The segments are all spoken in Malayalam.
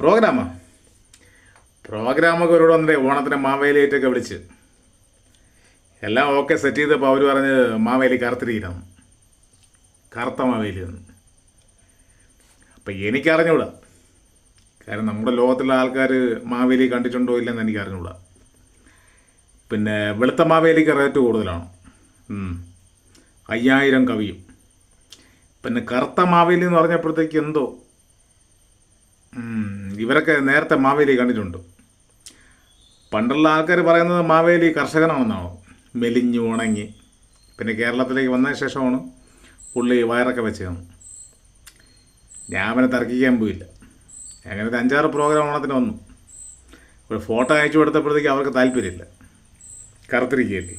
പ്രോഗ്രാമോ? പ്രോഗ്രാമൊക്കെ ഒരുപാട് വന്നിട്ടേ ഓണത്തിന് മാവേലിയായിട്ടൊക്കെ വിളിച്ച് എല്ലാം ഓക്കെ സെറ്റ് ചെയ്തപ്പോൾ അവർ പറഞ്ഞ് മാവേലി കറുത്തിരിക്കണം, കറുത്ത മാവേലി എന്ന്. അപ്പം എനിക്കറിഞ്ഞൂടാ, കാരണം നമ്മുടെ ലോകത്തുള്ള ആൾക്കാർ മാവേലി കണ്ടിട്ടുണ്ടോ ഇല്ലെന്ന് എനിക്കറിഞ്ഞൂടാ. പിന്നെ വെളുത്ത മാവേലിക്ക് റേറ്റ് കൂടുതലാണ്, 5000 കവിയും. പിന്നെ കറുത്ത മാവേലി എന്ന് പറഞ്ഞപ്പോഴത്തേക്ക് എന്തോ ഇവരൊക്കെ നേരത്തെ മാവേലി കണ്ടിട്ടുണ്ട്. പണ്ടുള്ള ആൾക്കാർ പറയുന്നത് മാവേലി കർഷകനാണെന്നാണോ, മെലിഞ്ഞു ഉണങ്ങി. പിന്നെ കേരളത്തിലേക്ക് വന്നതിന് ശേഷമാണ് പുള്ളി വയറൊക്കെ വെച്ചതെന്ന്. ഞാൻ അവനെ തർക്കിക്കാൻ പോയില്ല. അങ്ങനത്തെ 5-6 പ്രോഗ്രാം ഓണത്തിന് വന്നു. ഒരു ഫോട്ടോ അയച്ചു കൊടുത്തപ്പോഴത്തേക്ക് അവർക്ക് താല്പര്യമില്ല, കറുത്തിരിക്കുകയല്ലേ.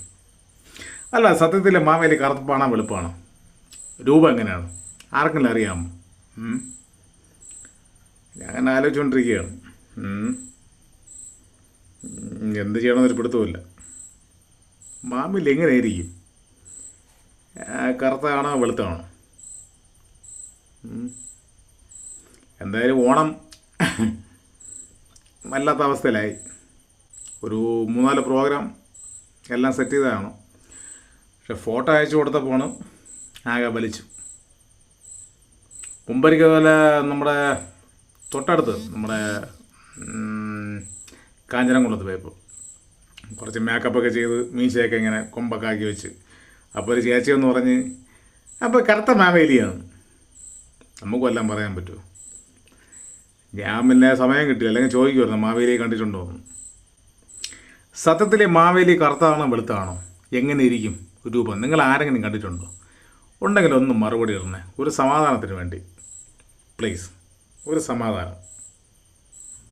അല്ല, സത്യത്തിൽ മാവേലി കറുപ്പാണോ വെളുപ്പാണോ? രൂപം എങ്ങനെയാണ്? ആർക്കെങ്കിലും അറിയാമോ? ഞാൻ അങ്ങനെ ആലോചിച്ചുകൊണ്ടിരിക്കുകയാണ്. എന്ത് ചെയ്യണമെന്നൊരു പിടുത്തമില്ല. മാവേലി എങ്ങനെയായിരിക്കും? കറുത്താണോ വെളുത്താണോ? എന്തായാലും ഓണം വല്ലാത്ത അവസ്ഥയിലായി. ഒരു 3-4 പ്രോഗ്രാം എല്ലാം സെറ്റ് ചെയ്തതാണ്. പക്ഷെ ഫോട്ടോ അയച്ചു കൊടുത്തപ്പോൾ ആകെ വലിച്ചു. മുമ്പൊരിക്കൽ പോലെ നമ്മുടെ തൊട്ടടുത്ത് നമ്മുടെ കാഞ്ഞിരംകുളത്ത് പോയപ്പോൾ കുറച്ച് മേക്കപ്പൊക്കെ ചെയ്ത് മീശയൊക്കെ ഇങ്ങനെ കൊമ്പൊക്കെ ആക്കി വെച്ച് അപ്പോൾ ഒരു ചേച്ചി എന്ന് പറഞ്ഞ് അപ്പോൾ കറുത്ത മാവേലിയാണ്. നമുക്ക് വല്ലതും പറയാൻ പറ്റുമോ? ഞാൻ പിന്നെ സമയം കിട്ടില്ല, അല്ലെങ്കിൽ ചോദിക്കുമായിരുന്നു മാവേലിയെ കണ്ടിട്ടുണ്ടോ എന്ന്. സത്യത്തിൽ മാവേലി കറുത്താണോ വെളുത്താണോ? എങ്ങനെ ഇരിക്കും രൂപം? നിങ്ങൾ ആരെങ്കിലും കണ്ടിട്ടുണ്ടോ? ഉണ്ടെങ്കിൽ ഒന്നും മറുപടി ഇടണേ, ഒരു സമാധാനത്തിന് വേണ്ടി പ്ലീസ്, ഒരു സമാധാനം.